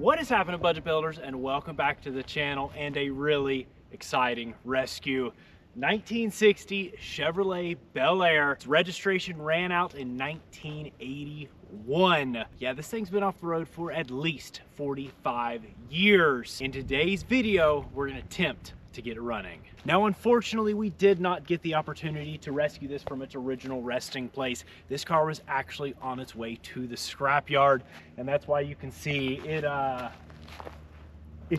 What is happening, budget builders, and welcome back to the channel and a really exciting rescue. 1960 Chevrolet Bel Air. Its registration ran out in 1981. Yeah, this thing's been off the road for at least 45 years. In today's video, we're gonna attempt to get it running. Now, unfortunately, we did not get the opportunity to rescue this from its original resting place. This car was actually on its way to the scrapyard, and that's why you can see it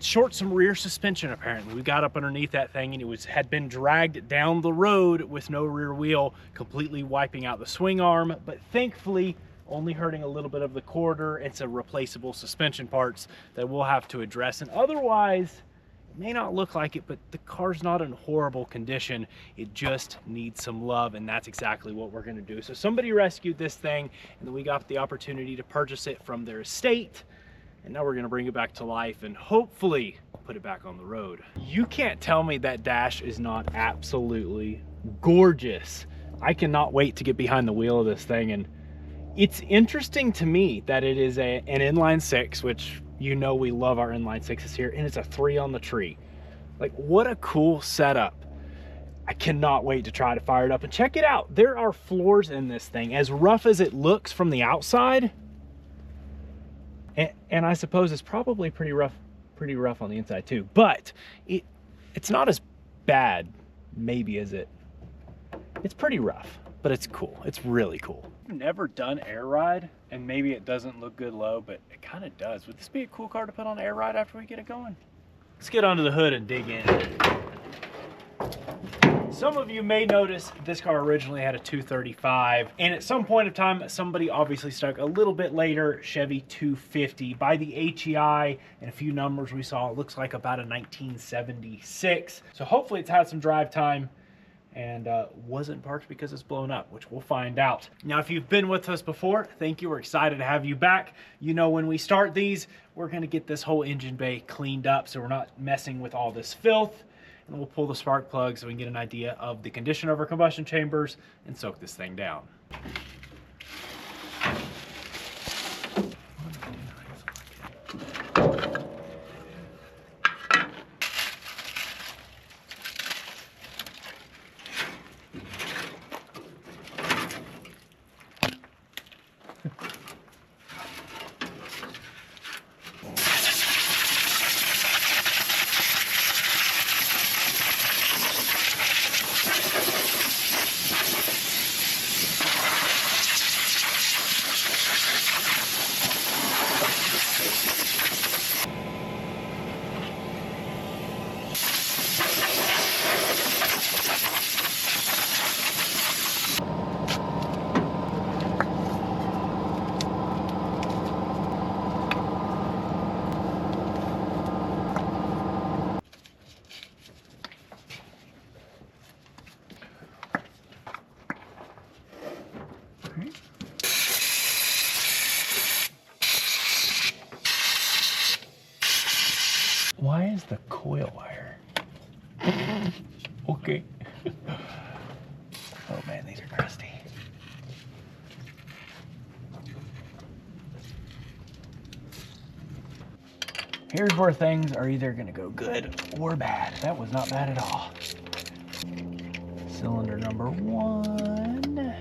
short some rear suspension. Apparently we got up underneath that thing and it had been dragged down the road with no rear wheel, completely wiping out the swing arm, but thankfully only hurting a little bit of the quarter and some replaceable suspension parts that we'll have to address. And otherwise, it may not look like it, but the car's not in horrible condition. It just needs some love, and that's exactly what we're gonna do. So somebody rescued this thing, and then we got the opportunity to purchase it from their estate. And now we're gonna bring it back to life and hopefully put it back on the road. You can't tell me that dash is not absolutely gorgeous. I cannot wait to get behind the wheel of this thing. And it's interesting to me that it is an inline six, which you know we love our inline sixes here, and it's a 3 on the tree. Like, what a cool setup. I cannot wait to try to fire it up and check it out. There are floors in this thing. As rough as it looks from the outside, and I suppose it's probably pretty rough on the inside too, but it's not as bad maybe as it's pretty rough, but it's cool. It's really cool. I've never done air ride, and maybe it doesn't look good low, but it kind of does. Would this be a cool car to put on air ride after we get it going? Let's get under the hood and dig in. Some of you may notice this car originally had a 235, and at some point of time, somebody obviously stuck a little bit later Chevy 250. By the HEI and a few numbers we saw, it looks like about a 1976. So hopefully it's had some drive time and wasn't parked because it's blown up, which we'll find out. Now, if you've been with us before, thank you. We're excited to have you back. You know, when we start these, we're gonna get this whole engine bay cleaned up so we're not messing with all this filth. And we'll pull the spark plug so we can get an idea of the condition of our combustion chambers and soak this thing down. Why is the coil wire? Okay. Oh man, these are crusty. Here's where things are either gonna go good or bad. That was not bad at all. Cylinder number 1.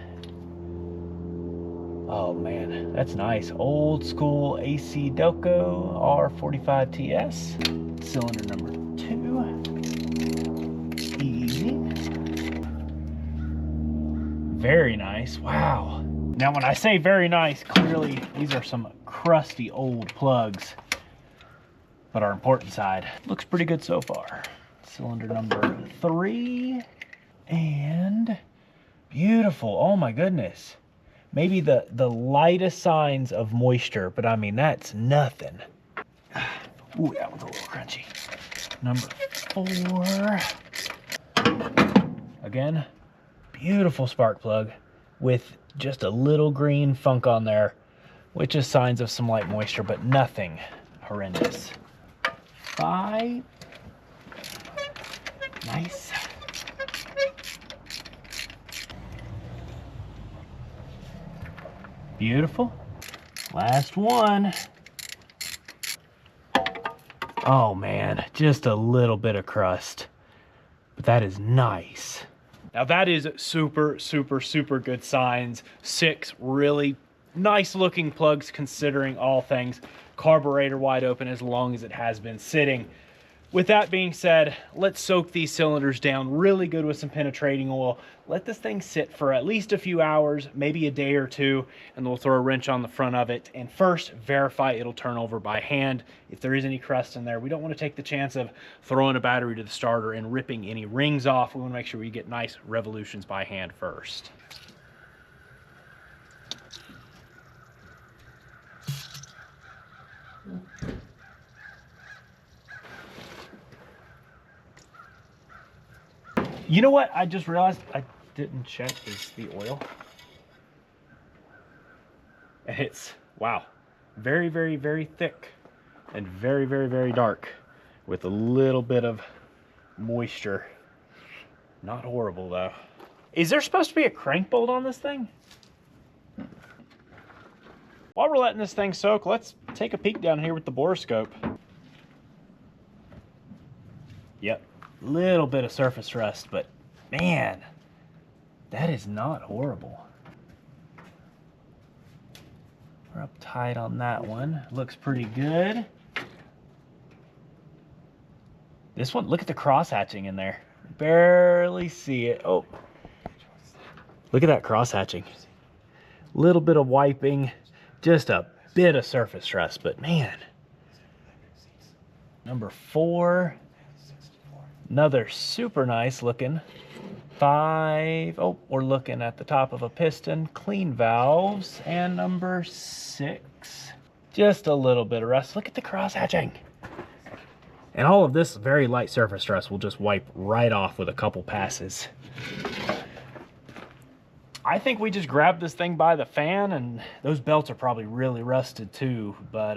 Oh man, that's nice. Old school AC Delco R45TS. Cylinder number 2. Easy. Very nice. Wow. Now, when I say very nice, clearly these are some crusty old plugs, but our important side looks pretty good so far. Cylinder number 3. And beautiful. Oh my goodness. Maybe the lightest signs of moisture, but I mean, that's nothing. Ooh, that one's a little crunchy. Number 4. Again, beautiful spark plug with just a little green funk on there, which is signs of some light moisture, but nothing horrendous. 5. Nice. Beautiful. Last one. Oh man, just a little bit of crust, but that is nice. Now that is super, super, super good signs. 6 really nice looking plugs considering all things. Carburetor wide open as long as it has been sitting. With that being said, let's soak these cylinders down really good with some penetrating oil. Let this thing sit for at least a few hours, maybe a day or two, and we'll throw a wrench on the front of it. And first, verify it'll turn over by hand. If there is any crust in there, we don't want to take the chance of throwing a battery to the starter and ripping any rings off. We want to make sure we get nice revolutions by hand first. You know what? I just realized I didn't check is the oil. And it's, wow, very, very, very thick and very, very, very dark with a little bit of moisture. Not horrible though. Is there supposed to be a crank bolt on this thing? While we're letting this thing soak, let's take a peek down here with the borescope. Yep. Little bit of surface rust, but man, that is not horrible. We're up tight on that one. Looks pretty good. This one, look at the cross hatching in there. Barely see it. Oh, look at that cross hatching. Little bit of wiping, just a bit of surface rust, but man. Number 4. Another super nice looking 5. Oh, we're looking at the top of a piston, clean valves, and number 6. Just a little bit of rust. Look at the cross hatching. And all of this very light surface rust will just wipe right off with a couple passes. I think we just grabbed this thing by the fan, and those belts are probably really rusted too, but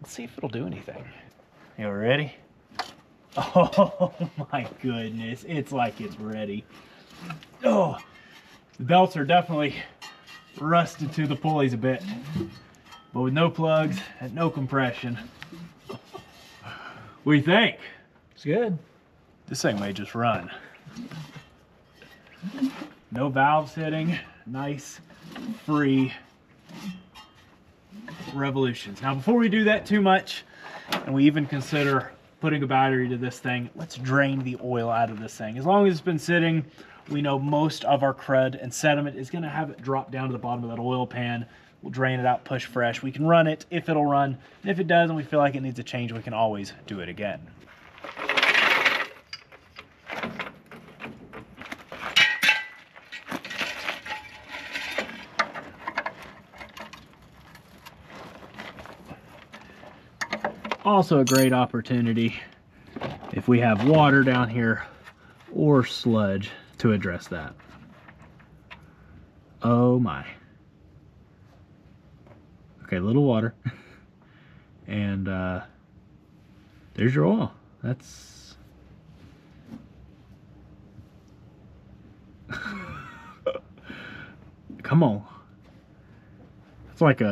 let's see if it'll do anything. You ready? Oh my goodness, it's like it's ready. Oh, the belts are definitely rusted to the pulleys a bit, but with no plugs and no compression. What do you think? It's good. This thing may just run. No valves hitting, nice, free revolutions. Now before we do that too much, and we even consider putting a battery to this thing, let's drain the oil out of this thing. As long as it's been sitting, we know most of our crud and sediment is gonna have it drop down to the bottom of that oil pan. We'll drain it out, push fresh. We can run it if it'll run. And if it doesn't, we feel like it needs a change, we can always do it again. Also a great opportunity if we have water down here or sludge to address that. Oh my. Okay, a little water. And there's your oil. That's... Come on. It's like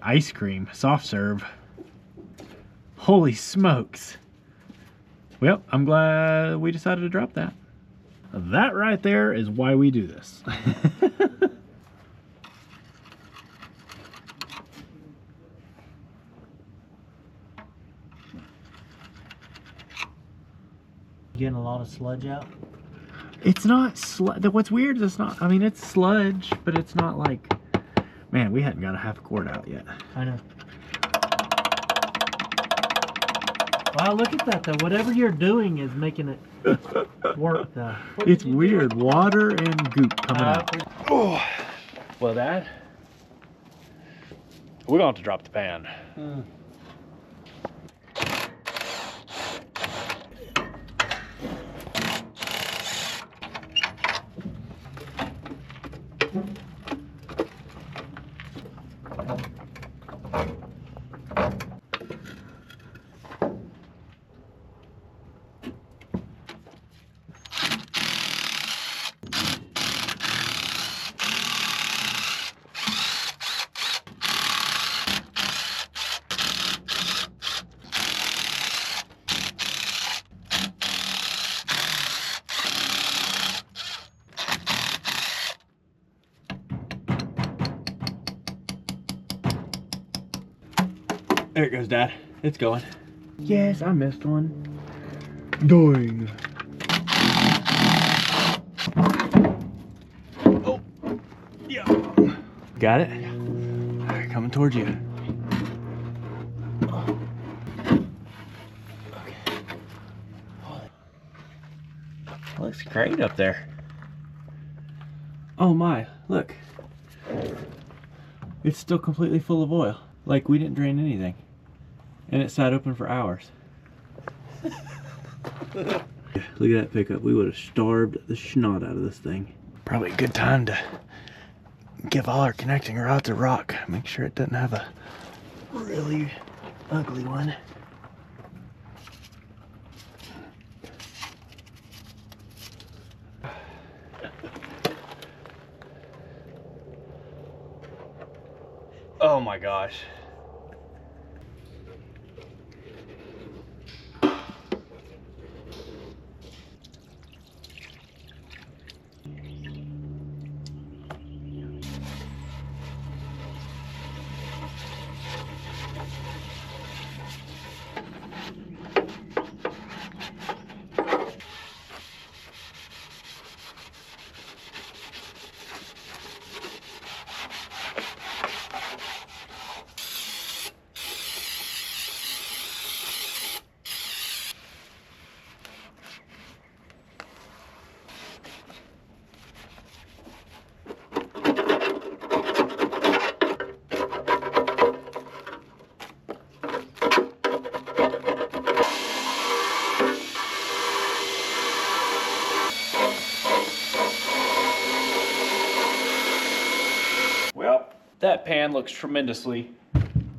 ice cream, soft serve. Holy smokes. Well, I'm glad we decided to drop that. That right there is why we do this. Getting a lot of sludge out? It's not sludge. What's weird is it's not, I mean, it's sludge, but it's not like, man, we hadn't got a half quart out yet. I know. Wow, look at that though. Whatever you're doing is making it work though. It's weird. Water and goop coming out. Oh, well that, we're going to have to drop the pan. There it goes, Dad. It's going. Yes, I missed one. Doing. Oh, yeah. Got it? All right, coming towards you. Okay. Looks great up there. Oh my, look. It's still completely full of oil. Like we didn't drain anything. And it sat open for hours. Look at that pickup. We would have starved the snot out of this thing. Probably a good time to give all our connecting rods a rock. Make sure it doesn't have a really ugly one. Oh my gosh. Well, that pan looks tremendously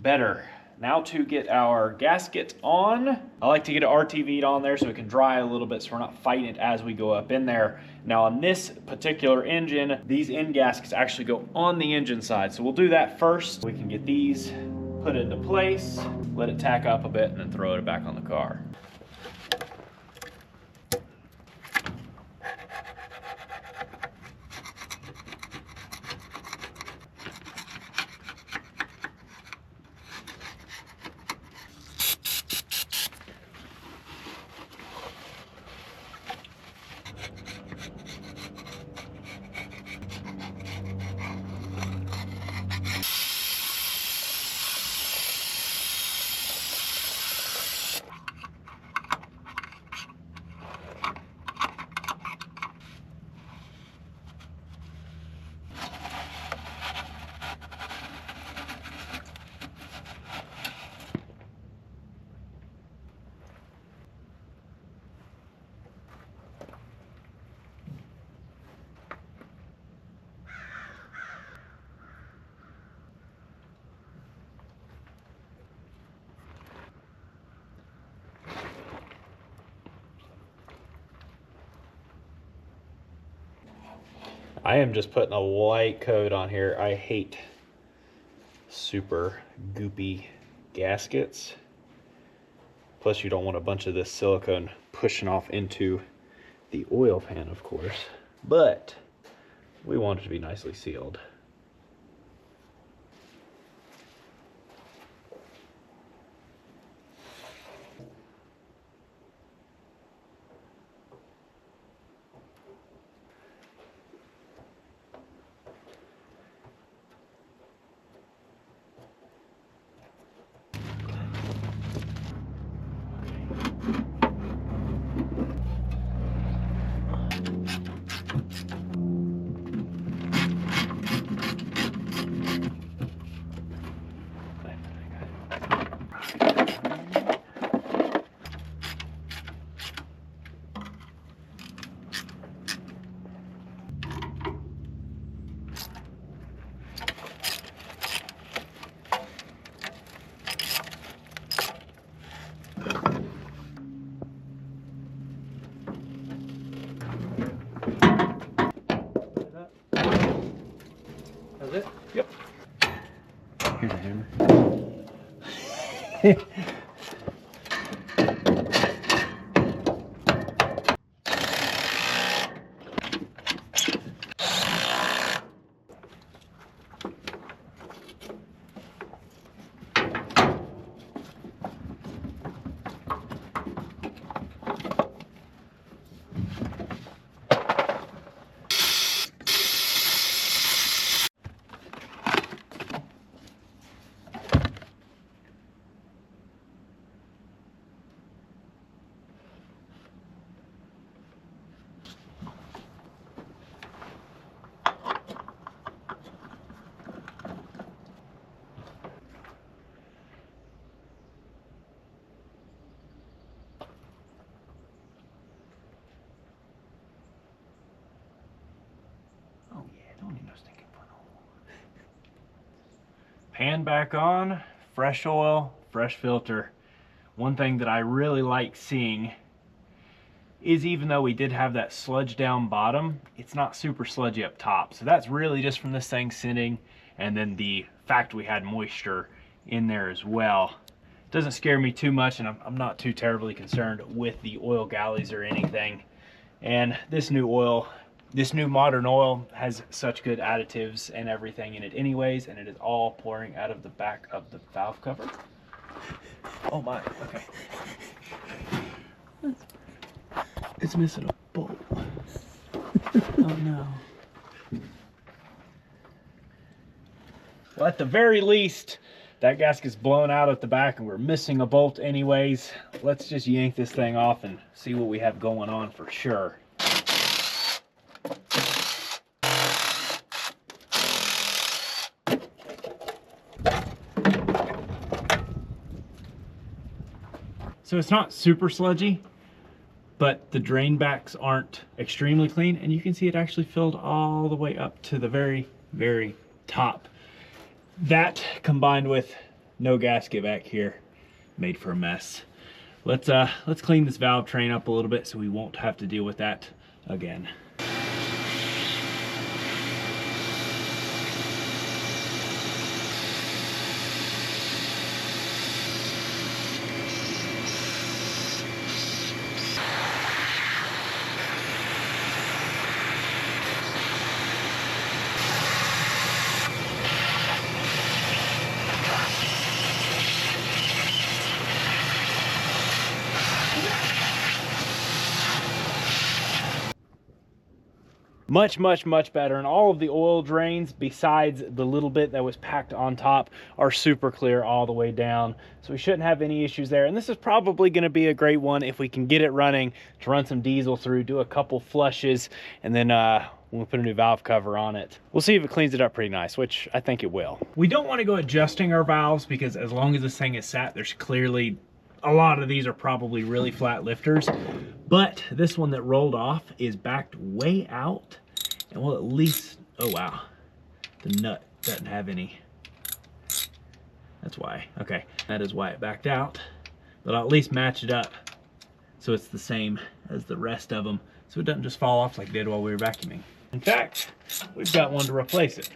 better. Now to get our gasket on. I like to get it RTV'd on there so it can dry a little bit so we're not fighting it as we go up in there. Now on this particular engine, these end gaskets actually go on the engine side. So we'll do that first. We can get these put into place, let it tack up a bit, and then throw it back on the car. I am just putting a white coat on here. I hate super goopy gaskets. Plus you don't want a bunch of this silicone pushing off into the oil pan, of course. But we want it to be nicely sealed. That's it? Yep. Here's a hammer. Pan back on, fresh oil, fresh filter. One thing that I really like seeing is even though we did have that sludge down bottom, it's not super sludgy up top. So that's really just from this thing sitting, and then the fact we had moisture in there as well. Doesn't scare me too much, and I'm not too terribly concerned with the oil galleys or anything. And this new oil, this new modern oil, has such good additives and everything in it anyways, and it is all pouring out of the back of the valve cover. Oh my, okay. It's missing a bolt. Oh no. Well, at the very least, that gasket's blown out at the back and we're missing a bolt anyways. Let's just yank this thing off and see what we have going on for sure. So it's not super sludgy, but the drain backs aren't extremely clean, and you can see it actually filled all the way up to the very, very top. That combined with no gasket back here made for a mess. Let's clean this valve train up a little bit so we won't have to deal with that again. Much better, and all of the oil drains besides the little bit that was packed on top are super clear all the way down, so we shouldn't have any issues there. And this is probably going to be a great one if we can get it running, to run some diesel through, do a couple flushes, and then when we put a new valve cover on it, we'll see if it cleans it up pretty nice, which I think it will. We don't want to go adjusting our valves because as long as this thing is sat, there's clearly a lot of these are probably really flat lifters, but this one that rolled off is backed way out, and we'll at least, oh wow, the nut doesn't have any. That's why, okay, that is why it backed out, but I'll at least match it up so it's the same as the rest of them, so it doesn't just fall off like it did while we were vacuuming. In fact, we've got one to replace it.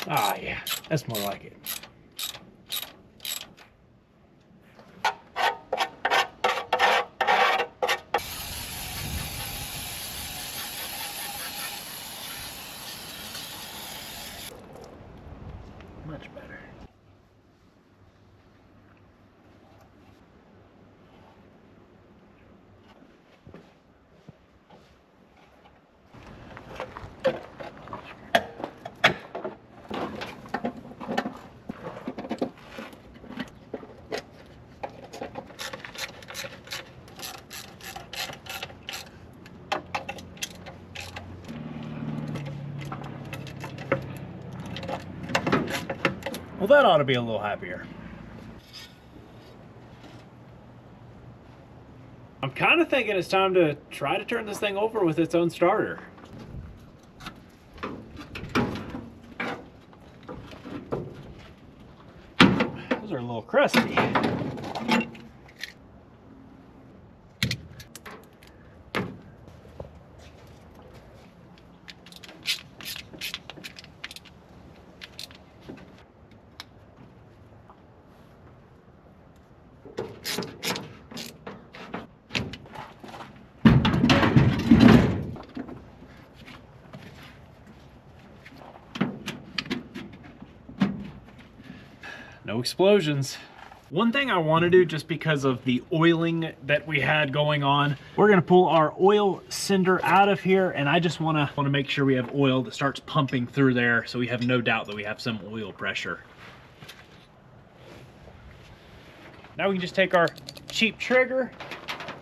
Ah, yeah, that's more like it. Much better. Well, that ought to be a little happier. I'm kind of thinking it's time to try to turn this thing over with its own starter. Those are a little crusty. No explosions. One thing I want to do, just because of the oiling that we had going on, we're going to pull our oil cinder out of here, and I just want to make sure we have oil that starts pumping through there so we have no doubt that we have some oil pressure. Now we can just take our cheap trigger,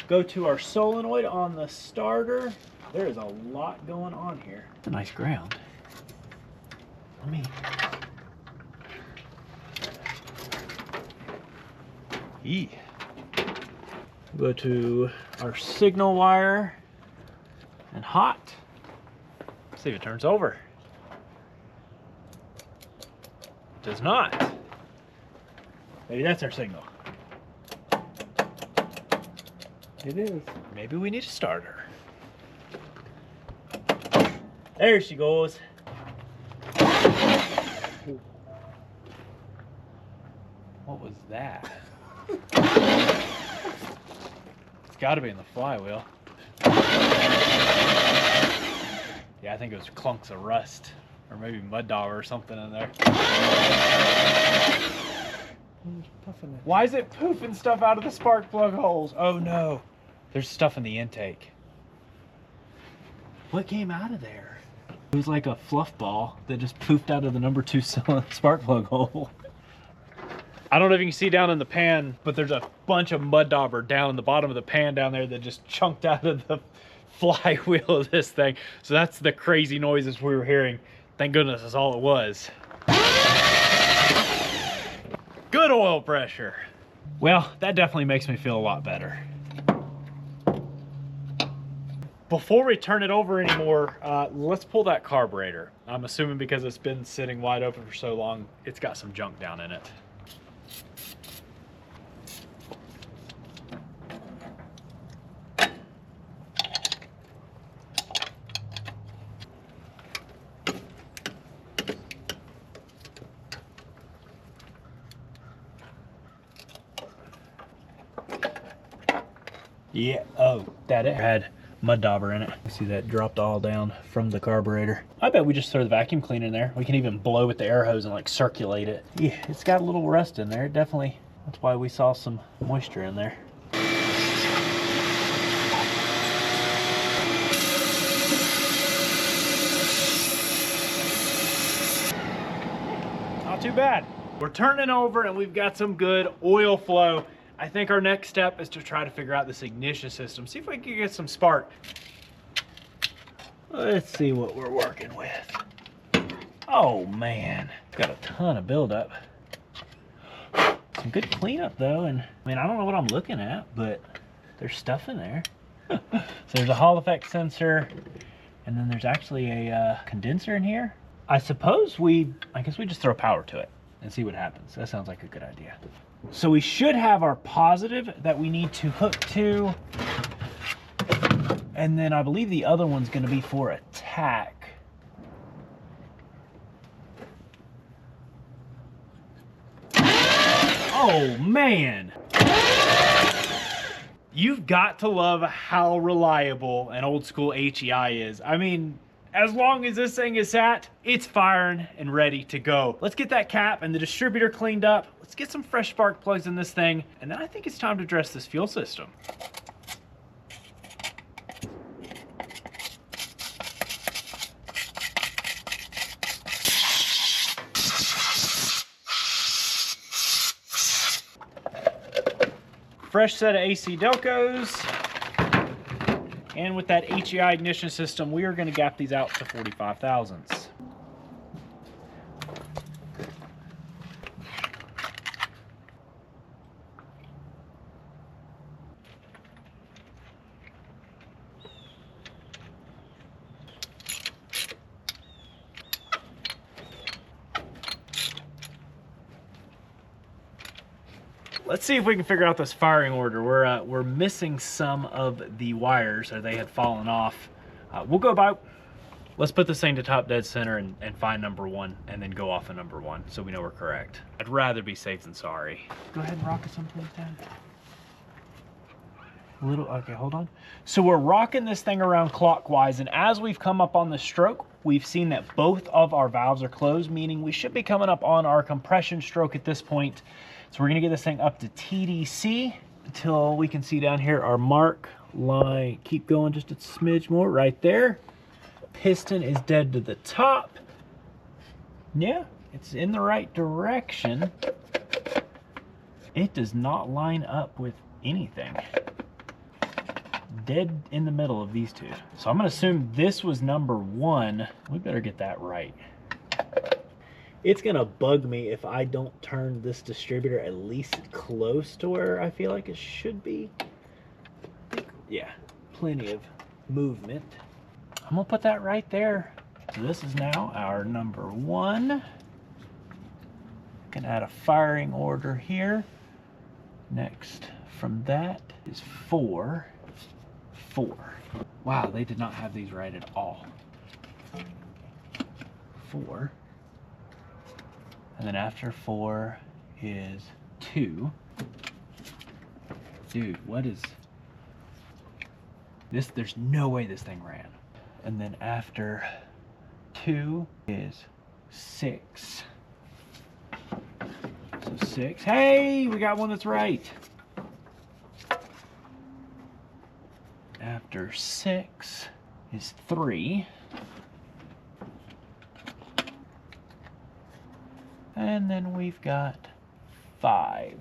go to our solenoid on the starter. There is a lot going on here. It's a nice ground. Let me... Go to our signal wire and hot. See if it turns over. It does not. Maybe that's our signal. It is. Maybe we need to start her. There she goes. What was that? It's got to be in the flywheel. Yeah, I think it was clunks of rust, or maybe mud dauber or something in there. Why is it poofing stuff out of the spark plug holes? Oh no, there's stuff in the intake. What came out of there? It was like a fluff ball that just poofed out of the number 2 spark plug hole. I don't know if you can see down in the pan, but there's a bunch of mud dauber down in the bottom of the pan down there that just chunked out of the flywheel of this thing. So that's the crazy noises we were hearing. Thank goodness that's all it was. Good oil pressure. Well, that definitely makes me feel a lot better. Before we turn it over anymore, let's pull that carburetor. I'm assuming because it's been sitting wide open for so long, it's got some junk down in it. Yeah, oh, that it had mud dauber in it. You see that dropped all down from the carburetor. I bet we just throw the vacuum cleaner in there. We can even blow with the air hose and like circulate it. Yeah, it's got a little rust in there. Definitely, that's why we saw some moisture in there. Not too bad. We're turning over and we've got some good oil flow. I think our next step is to try to figure out this ignition system. See if we can get some spark. Let's see what we're working with. Oh man, it's got a ton of buildup. Some good cleanup though, and I mean, I don't know what I'm looking at, but there's stuff in there. So there's a Hall effect sensor, and then there's actually a condenser in here. I guess we just throw power to it and see what happens. That sounds like a good idea. So we should have our positive that we need to hook to, and then I believe the other one's going to be for attack. Oh man, you've got to love how reliable an old school HEI is. I mean, as long as this thing is sat, it's firing and ready to go. Let's get that cap and the distributor cleaned up. Let's get some fresh spark plugs in this thing. And then I think it's time to dress this fuel system. Fresh set of AC Delcos. And with that HEI ignition system, we are going to gap these out to 45 thousandths. Let's see if we can figure out this firing order. We're missing some of the wires, or they had fallen off. We'll go about, let's put this thing to top dead center and find number 1, and then go off of number 1 so we know we're correct. I'd rather be safe than sorry. Go ahead and rock it someplace, Dad. Okay, hold on. So we're rocking this thing around clockwise, and as we've come up on the stroke, we've seen that both of our valves are closed, meaning we should be coming up on our compression stroke at this point. So we're gonna get this thing up to TDC until we can see down here our mark line. Keep going just a smidge more right there. Piston is dead to the top. Yeah, it's in the right direction. It does not line up with anything. Dead in the middle of these two. So I'm gonna assume this was number 1. We better get that right. It's gonna bug me if I don't turn this distributor at least close to where I feel like it should be. Yeah, plenty of movement. I'm gonna put that right there. So this is now our number 1. Can add a firing order here. Next from that is 4, 4. Wow, they did not have these right at all. 4. And then after 4 is 2. Dude, what is this? There's no way this thing ran. And then after 2 is 6. So 6. Hey, we got one that's right. After 6 is 3. And then we've got 5.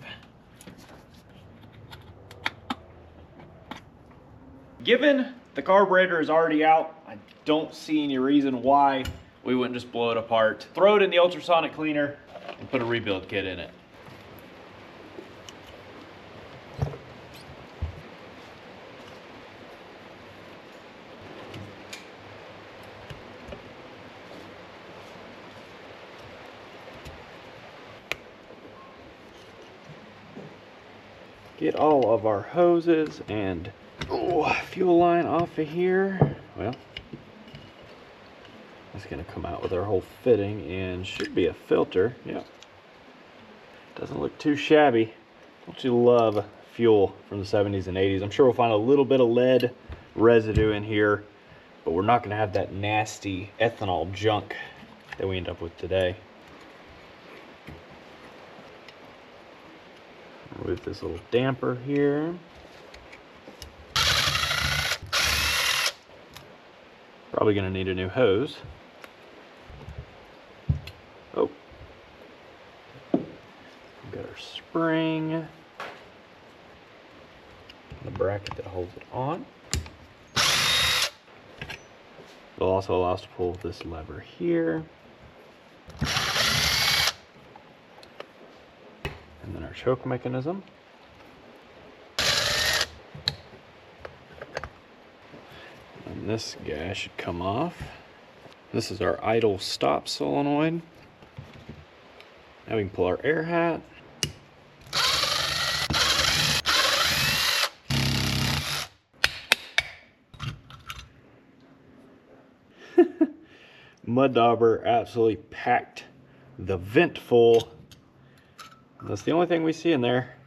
Given the carburetor is already out, I don't see any reason why we wouldn't just blow it apart. Throw it in the ultrasonic cleaner and put a rebuild kit in it. Get all of our hoses and fuel line off of here. Well, that's gonna come out with our whole fitting and should be a filter. Yep. Doesn't look too shabby. Don't you love fuel from the 70s and 80s? I'm sure we'll find a little bit of lead residue in here, but we're not gonna have that nasty ethanol junk that we end up with today. Remove this little damper here. Probably gonna need a new hose. Oh. We've got our spring. The bracket that holds it on. It'll also allow us to pull this lever here. And then our choke mechanism. And this guy should come off. This is our idle stop solenoid. Now we can pull our air hat. Mud Dauber absolutely packed the vent full. That's the only thing we see in there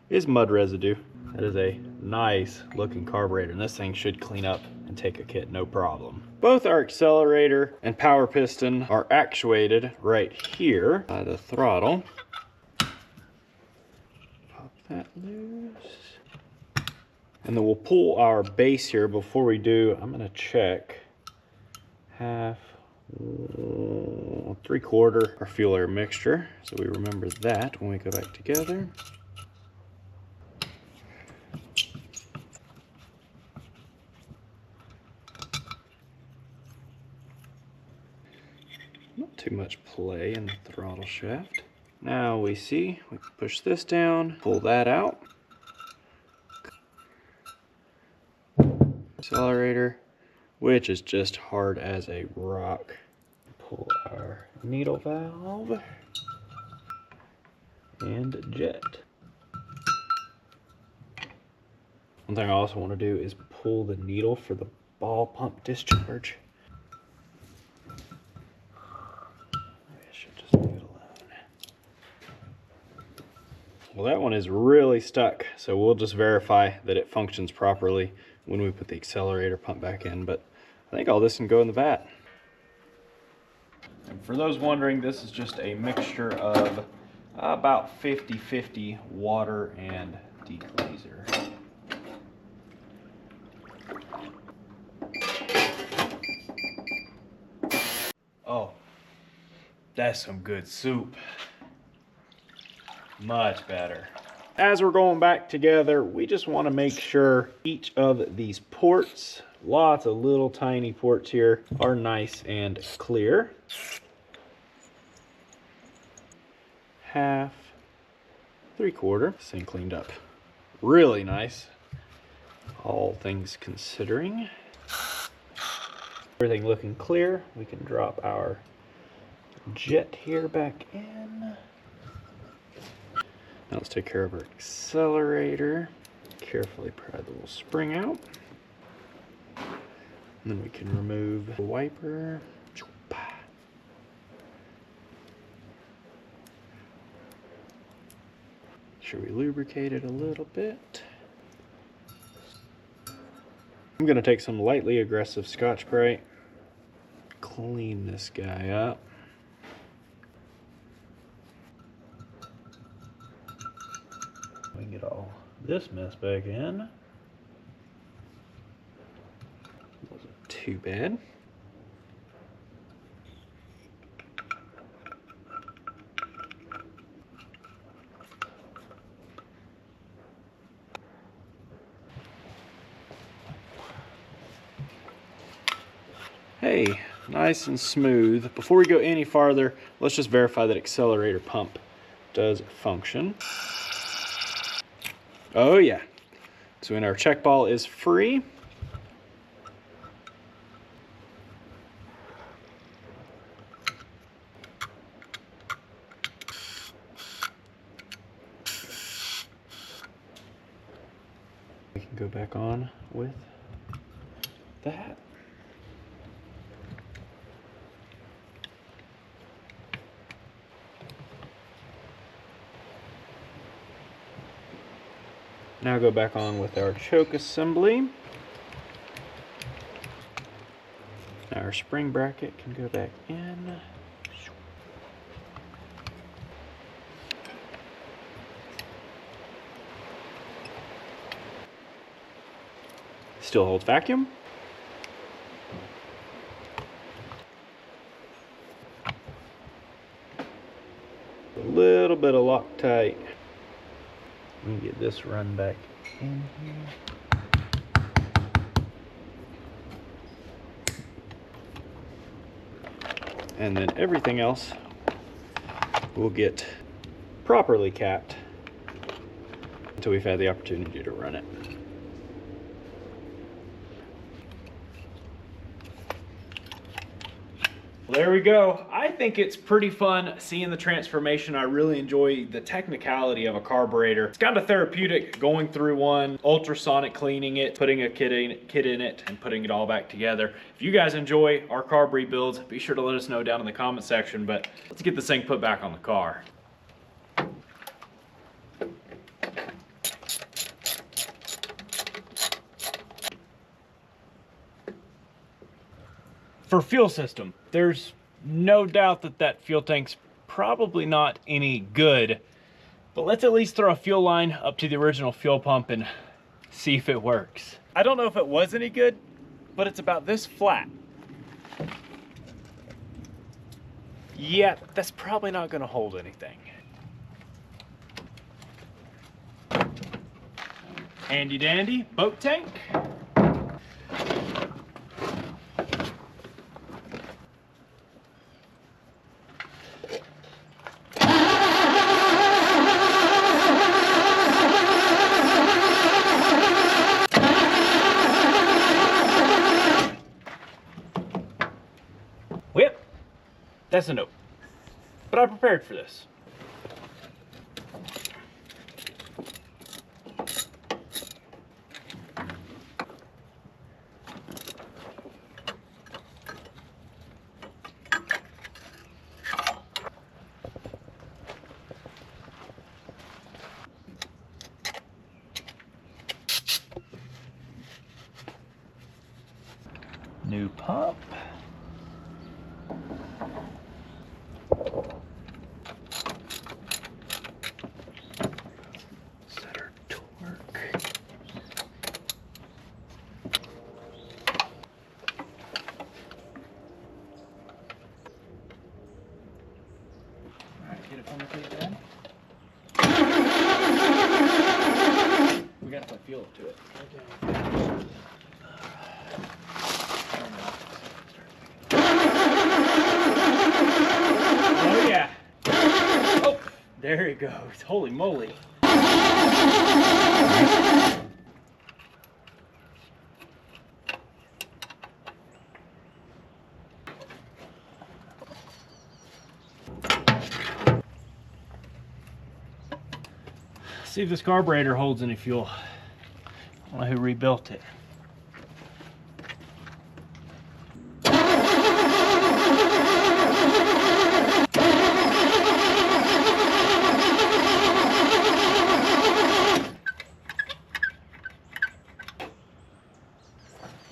is mud residue. That is a nice looking carburetor, and this thing should clean up and take a kit no problem. Both our accelerator and power piston are actuated right here by the throttle. Pop that loose. And then we'll pull our base here. Before we do, I'm gonna check half, 3/4 our fuel air mixture, so we remember that when we go back together. Not too much play in the throttle shaft. Now we see we can push this down, pull that out. Accelerator, which is just hard as a rock. Pull our needle valve and jet. One thing I also want to do is pull the needle for the ball pump discharge. I should just leave it alone. Well, that one is really stuck, so we'll just verify that it functions properly when we put the accelerator pump back in, but I think all this can go in the vat. And for those wondering, this is just a mixture of about 50-50 water and deglazer. Oh, that's some good soup. Much better. As we're going back together, we just want to make sure each of these ports, lots of little tiny ports here, are nice and clear. Half, 3/4. This thing cleaned up really nice, all things considering. Everything looking clear. We can drop our jet here back in. Now let's take care of our accelerator. Carefully pry the little spring out. And then we can remove the wiper. Should we lubricate it a little bit? I'm gonna take some lightly aggressive Scotch-Brite, clean this guy up. We can get all this mess back in. Wasn't too bad. Hey, nice and smooth. Before we go any farther, let's just verify that accelerator pump does function. Oh yeah. So when our check ball is free, we can go back on with that. Now go back on with our choke assembly. Our spring bracket can go back in. Still holds vacuum. A little bit of Loctite. We can get this run back in here. And then everything else will get properly capped until we've had the opportunity to run it. There we go. I think it's pretty fun seeing the transformation. I really enjoy the technicality of a carburetor. It's kind of therapeutic going through one, ultrasonic cleaning it, putting a kit in it, and putting it all back together. If you guys enjoy our carb rebuilds, be sure to let us know down in the comment section, but let's get this thing put back on the car. For fuel system, there's no doubt that that fuel tank's probably not any good, but let's at least throw a fuel line up to the original fuel pump and see if it works. I don't know if it was any good, but it's about this flat. Yeah, that's probably not gonna hold anything. Handy dandy boat tank. Whip. That's a nope. But I prepared for this. New pump. Set our torque. Alright, get it from the tape then. We gotta put fuel to it. Okay. Oh yeah. Oh, there it goes. Holy moly. See if this carburetor holds any fuel. I don't know who rebuilt it.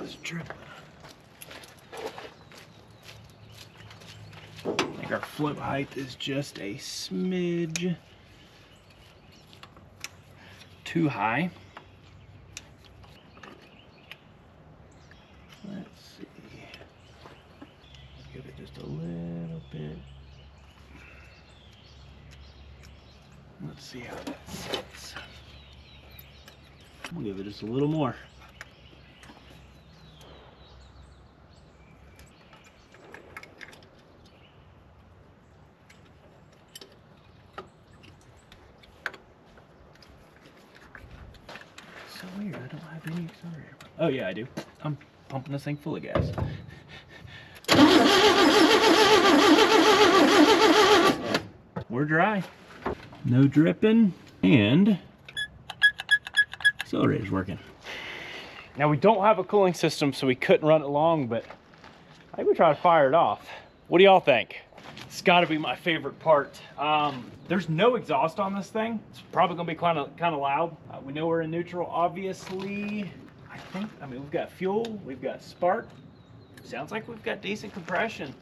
It's dripping. I think our float height is just a smidge too high. Let's see. Give it just a little bit. Let's see how that sits. We'll give it just a little more. So weird, I don't have any accelerator. Oh yeah, I do. I'm pumping this thing full of gas. We're dry. No dripping, and accelerator's working. Now we don't have a cooling system, so we couldn't run it long, but I think we try to fire it off. What do y'all think? It's got to be my favorite part. There's no exhaust on this thing. It's probably gonna be kind of loud. We know we're in neutral, obviously. I mean, we've got fuel, we've got spark. Sounds like we've got decent compression.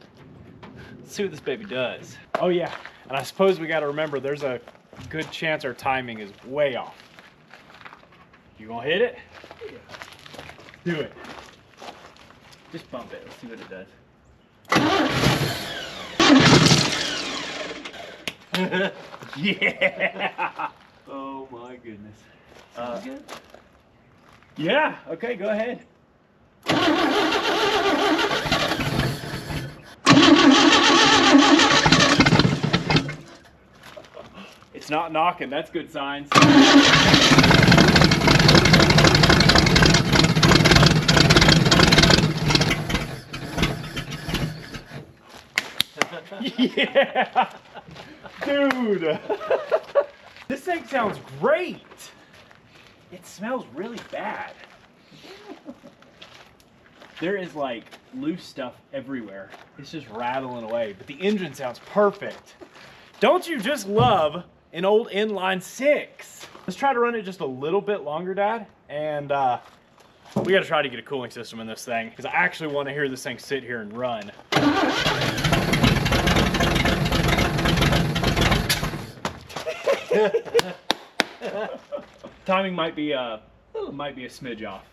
Let's see what this baby does. Oh yeah, and I suppose we got to remember there's a good chance our timing is way off. You gonna hit it? Yeah. Do it. Just bump it. Let's see what it does. Yeah. Oh my goodness. Good? Yeah. Okay. Go ahead. It's not knocking. That's good signs. Yeah. Dude, this thing sounds great. It smells really bad. There is like loose stuff everywhere. It's just rattling away, but the engine sounds perfect. Don't you just love an old inline six? Let's try to run it just a little bit longer, Dad, and we got to try to get a cooling system in this thing because I actually want to hear this thing sit here and run. Timing might be a smidge off.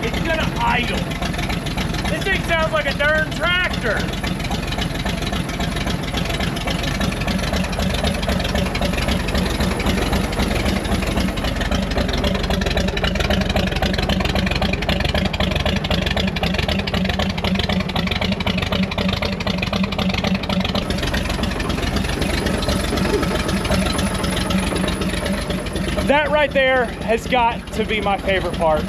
It's gonna idle. This thing sounds like a darn tractor. That right there has got to be my favorite part.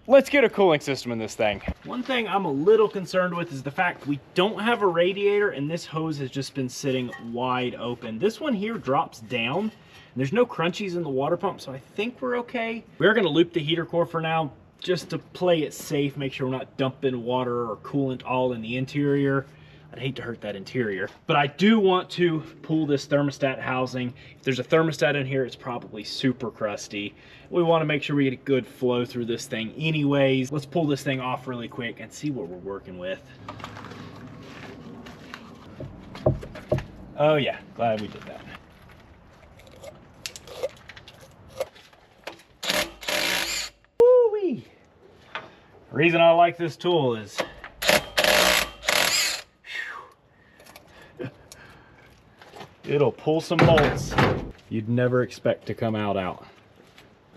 Let's get a cooling system in this thing. One thing I'm a little concerned with is the fact we don't have a radiator and this hose has just been sitting wide open. This one here drops down and there's no crunchies in the water pump, so I think we're okay. We're gonna loop the heater core for now just to play it safe, make sure we're not dumping water or coolant all in the interior. I'd hate to hurt that interior, but I do want to pull this thermostat housing. If there's a thermostat in here, it's probably super crusty. We want to make sure we get a good flow through this thing anyways. Let's pull this thing off really quick and see what we're working with. Oh yeah, glad we did that. Woo-wee. The reason I like this tool is it'll pull some bolts you'd never expect to come out.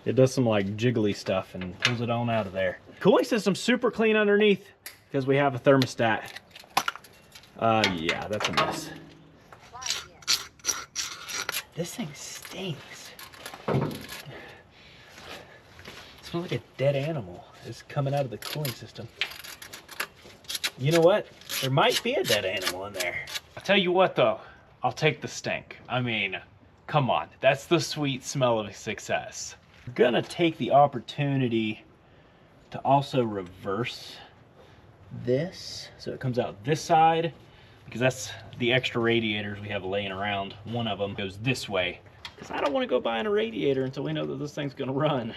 It does some like jiggly stuff and pulls it on out of there. Cooling system's super clean underneath because we have a thermostat. Yeah, that's a mess. This thing stinks. It smells like a dead animal is coming out of the cooling system. You know what? There might be a dead animal in there. I'll tell you what though, I'll take the stink. I mean, come on, that's the sweet smell of success. I'm gonna take the opportunity to also reverse this so it comes out this side, because that's the extra radiators we have laying around. One of them goes this way because I don't want to go buying a radiator until we know that this thing's gonna run.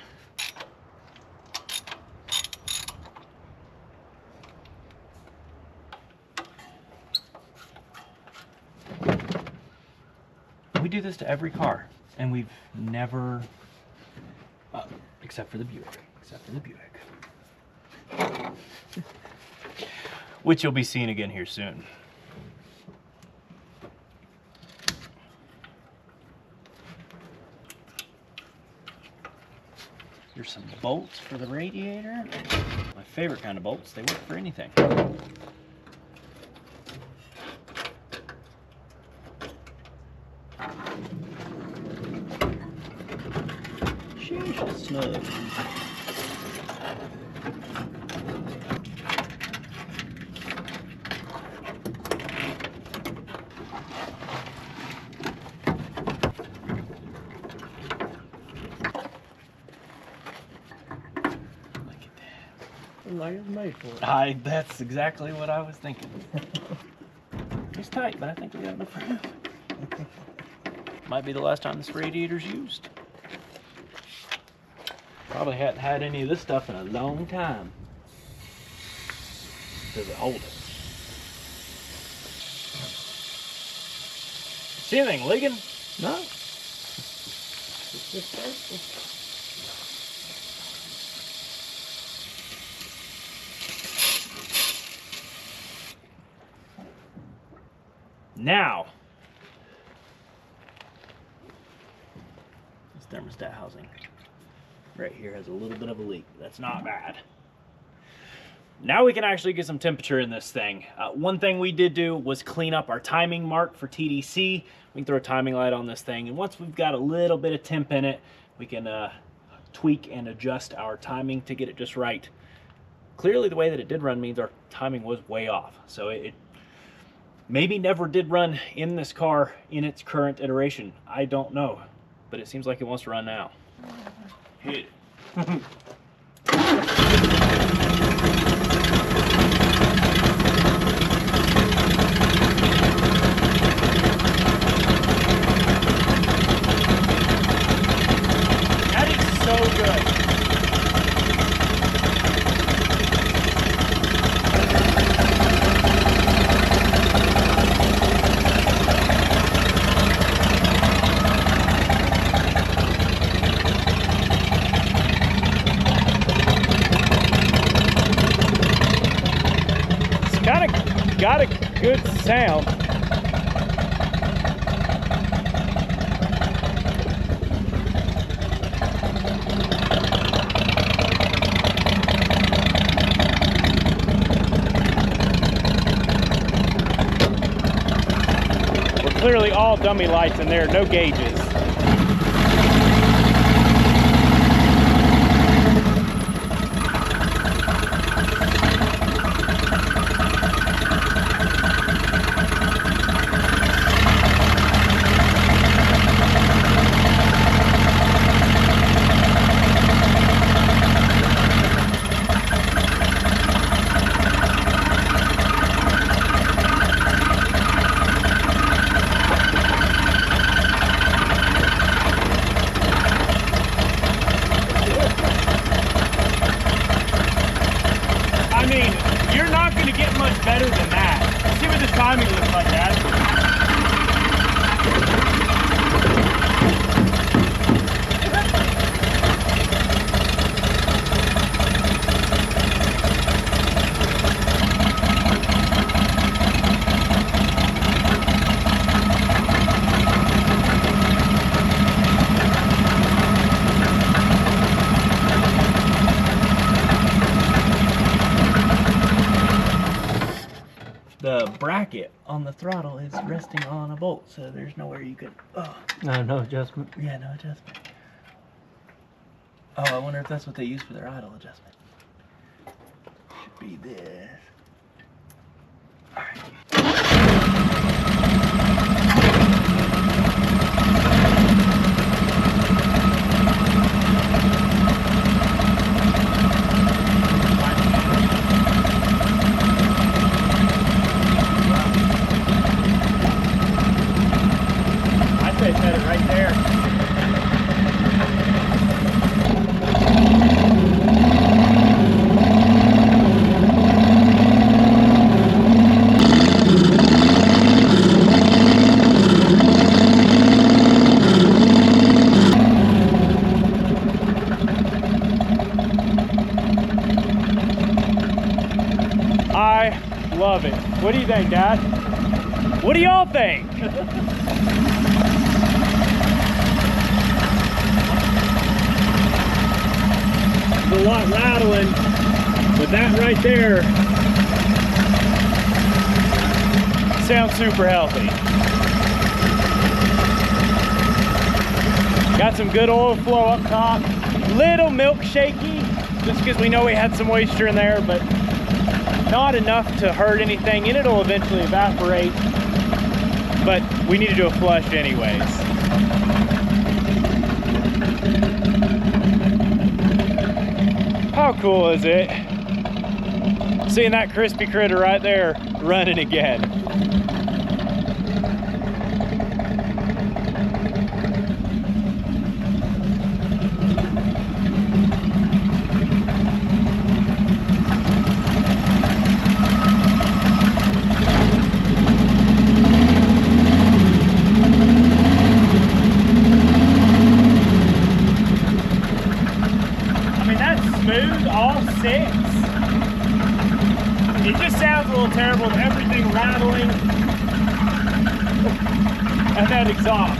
We do this to every car, and we've never, except for the Buick, which you'll be seeing again here soon. Here's some bolts for the radiator. My favorite kind of bolts, they work for anything. Sheesh, snug. Like it's made for it. That's exactly what I was thinking. It's tight, but I think we got enough room. Might be the last time this radiator's used. Probably hadn't had any of this stuff in a long time. Does it hold it? See anything leaking? No. It's just thirsty. Now, this thermostat housing right here has a little bit of a leak. That's not bad. Now we can actually get some temperature in this thing. One thing we did do was clean up our timing mark for TDC. We can throw a timing light on this thing, and once we've got a little bit of temp in it, we can tweak and adjust our timing to get it just right. Clearly the way that it did run means our timing was way off, so it maybe never did run in this car in its current iteration. I don't know, but it seems like it wants to run now. Hit it. That is so good. Got a good sound. We're clearly all dummy lights in there, no gauges. Better than that. Let's see what this timing looks like, Dad. bracket on the throttle is resting on a bolt, so there's nowhere you could. Oh. No adjustment. Yeah, no adjustment. Oh, I wonder if that's what they use for their idle adjustment. Should be this. All right. I'd say set it right there. I love it. What do you think, Dad? What do y'all think? There's a lot rattling, but that right there sounds super healthy. Got some good oil flow up top. Little milkshakey, just because we know we had some moisture in there, but not enough to hurt anything, and it'll eventually evaporate, but we need to do a flush anyways. How cool is it? Seeing that crispy critter right there running again. Smooth, all six. It just sounds a little terrible with everything rattling and that exhaust,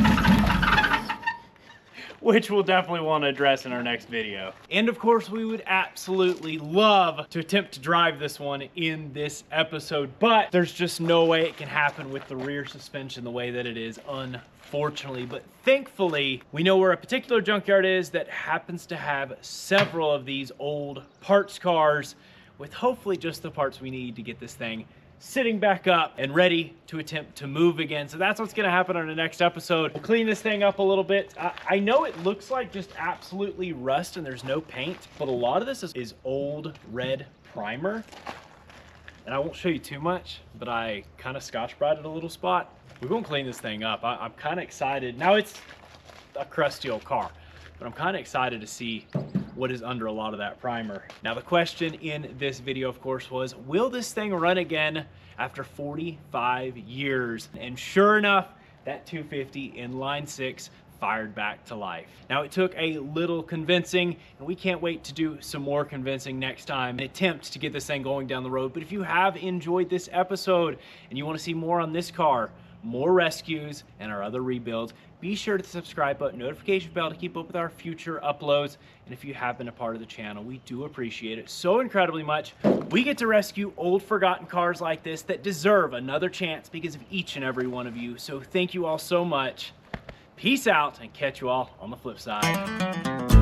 which we'll definitely want to address in our next video. And of course, we would absolutely love to attempt to drive this one in this episode, but there's just no way it can happen with the rear suspension the way that it is, unfortunately. But thankfully, we know where a particular junkyard is that happens to have several of these old parts cars with hopefully just the parts we need to get this thing sitting back up and ready to attempt to move again. So that's what's gonna happen on the next episode. We'll clean this thing up a little bit. I know it looks like just absolutely rust and there's no paint, but a lot of this is old red primer. And I won't show you too much, but I kind of Scotch-Brighted a little spot. We're gonna clean this thing up. I'm kind of excited. Now it's a crusty old car, but I'm kind of excited to see what is under a lot of that primer. Now the question in this video, of course, was, will this thing run again after 45 years? And sure enough, that 250 inline six fired back to life. Now it took a little convincing, and we can't wait to do some more convincing next time, an attempt to get this thing going down the road. But if you have enjoyed this episode and you want to see more on this car, more rescues, and our other rebuilds, be sure to subscribe button, notification bell to keep up with our future uploads. And if you have been a part of the channel, we do appreciate it so incredibly much. We get to rescue old forgotten cars like this that deserve another chance because of each and every one of you. So thank you all so much. Peace out, and catch you all on the flip side.